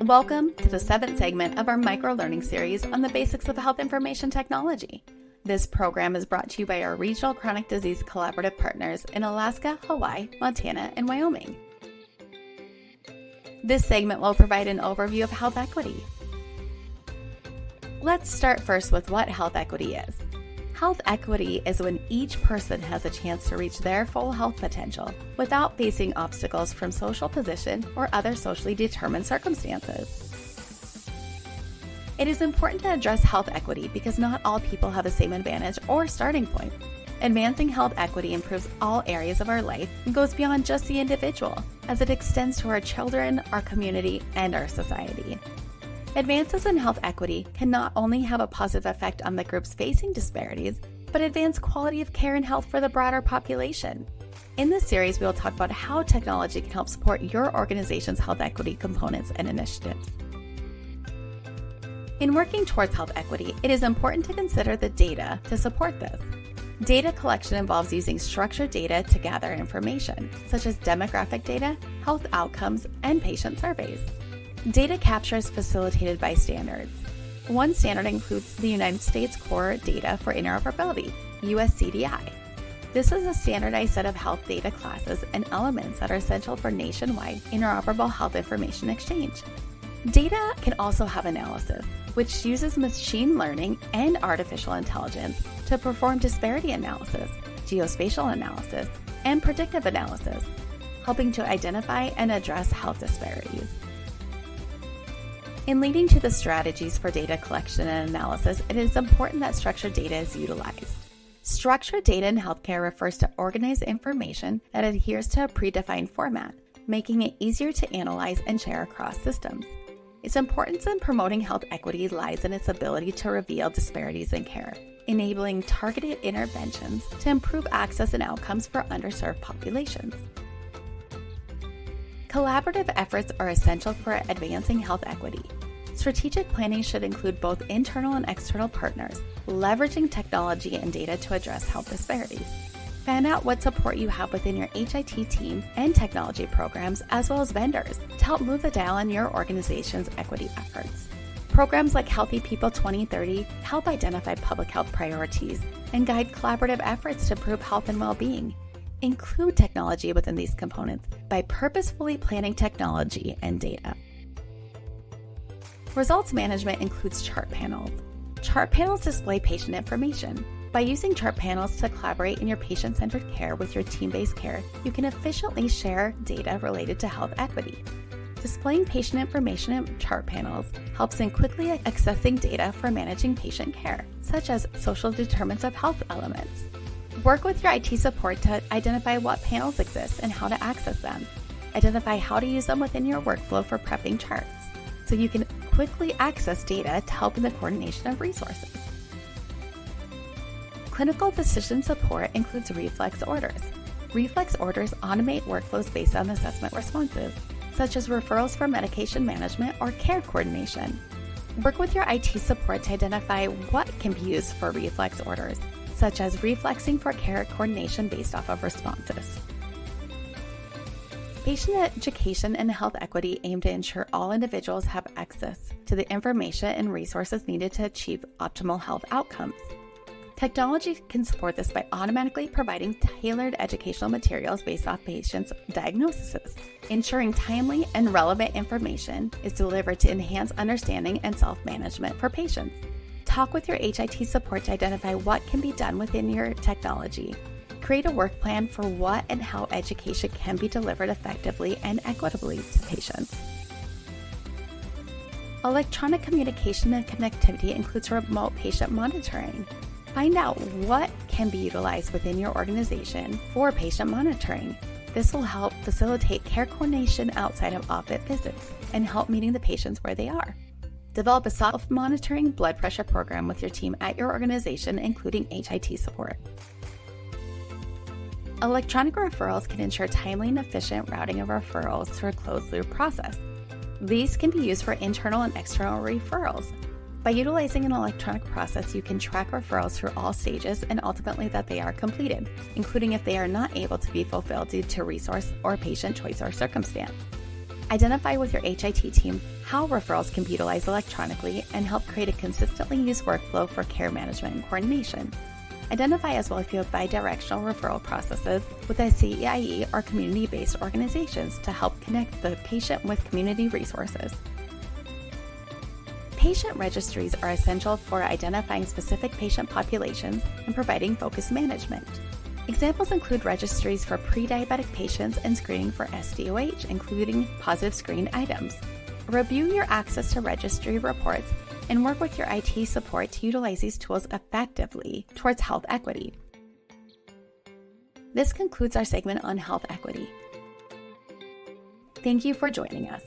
Welcome to the 7th segment of our micro-learning series on the basics of health information technology. This program is brought to you by our regional chronic disease collaborative partners in Alaska, Hawaii, Montana, and Wyoming. This segment will provide an overview of health equity. Let's start first with what health equity is. Health equity is when each person has a chance to reach their full health potential without facing obstacles from social position or other socially determined circumstances. It is important to address health equity because not all people have the same advantage or starting point. Advancing health equity improves all areas of our life and goes beyond just the individual, as it extends to our children, our community, and our society. Advances in health equity can not only have a positive effect on the groups facing disparities, but advance quality of care and health for the broader population. In this series, we will talk about how technology can help support your organization's health equity components and initiatives. In working towards health equity, it is important to consider the data to support this. Data collection involves using structured data to gather information, such as demographic data, health outcomes, and patient surveys. Data capture is facilitated by standards. One standard includes the United States Core Data for Interoperability, USCDI. This is a standardized set of health data classes and elements that are essential for nationwide interoperable health information exchange. Data can also have analysis, which uses machine learning and artificial intelligence to perform disparity analysis, geospatial analysis, and predictive analysis, helping to identify and address health disparities. In leading to the strategies for data collection and analysis, it is important that structured data is utilized. Structured data in healthcare refers to organized information that adheres to a predefined format, making it easier to analyze and share across systems. Its importance in promoting health equity lies in its ability to reveal disparities in care, enabling targeted interventions to improve access and outcomes for underserved populations. Collaborative efforts are essential for advancing health equity. Strategic planning should include both internal and external partners, leveraging technology and data to address health disparities. Find out what support you have within your HIT team and technology programs, as well as vendors, to help move the dial on your organization's equity efforts. Programs like Healthy People 2030 help identify public health priorities and guide collaborative efforts to improve health and well-being. Include technology within these components by purposefully planning technology and data. Results management includes chart panels. Chart panels display patient information. By using chart panels to collaborate in your patient-centered care with your team-based care, you can efficiently share data related to health equity. Displaying patient information in chart panels helps in quickly accessing data for managing patient care, such as social determinants of health elements. Work with your IT support to identify what panels exist and how to access them. Identify how to use them within your workflow for prepping charts, so you can quickly access data to help in the coordination of resources. Clinical decision support includes reflex orders. Reflex orders automate workflows based on assessment responses, such as referrals for medication management or care coordination. Work with your IT support to identify what can be used for reflex orders, such as reflexing for care coordination based off of responses. Patient education and health equity aim to ensure all individuals have access to the information and resources needed to achieve optimal health outcomes. Technology can support this by automatically providing tailored educational materials based off patients' diagnoses, ensuring timely and relevant information is delivered to enhance understanding and self-management for patients. Talk with your HIT support to identify what can be done within your technology. Create a work plan for what and how education can be delivered effectively and equitably to patients. Electronic communication and connectivity includes remote patient monitoring. Find out what can be utilized within your organization for patient monitoring. This will help facilitate care coordination outside of office visits and help meeting the patients where they are. Develop a self-monitoring blood pressure program with your team at your organization, including HIT support. Electronic referrals can ensure timely and efficient routing of referrals through a closed-loop process. These can be used for internal and external referrals. By utilizing an electronic process, you can track referrals through all stages and ultimately that they are completed, including if they are not able to be fulfilled due to resource or patient choice or circumstance. Identify with your HIT team how referrals can be utilized electronically and help create a consistently used workflow for care management and coordination. Identify as well if you have bidirectional referral processes with a CEIE or community-based organizations to help connect the patient with community resources. Patient registries are essential for identifying specific patient populations and providing focused management. Examples include registries for pre-diabetic patients and screening for SDOH, including positive screen items. Review your access to registry reports and work with your IT support to utilize these tools effectively towards health equity. This concludes our segment on health equity. Thank you for joining us.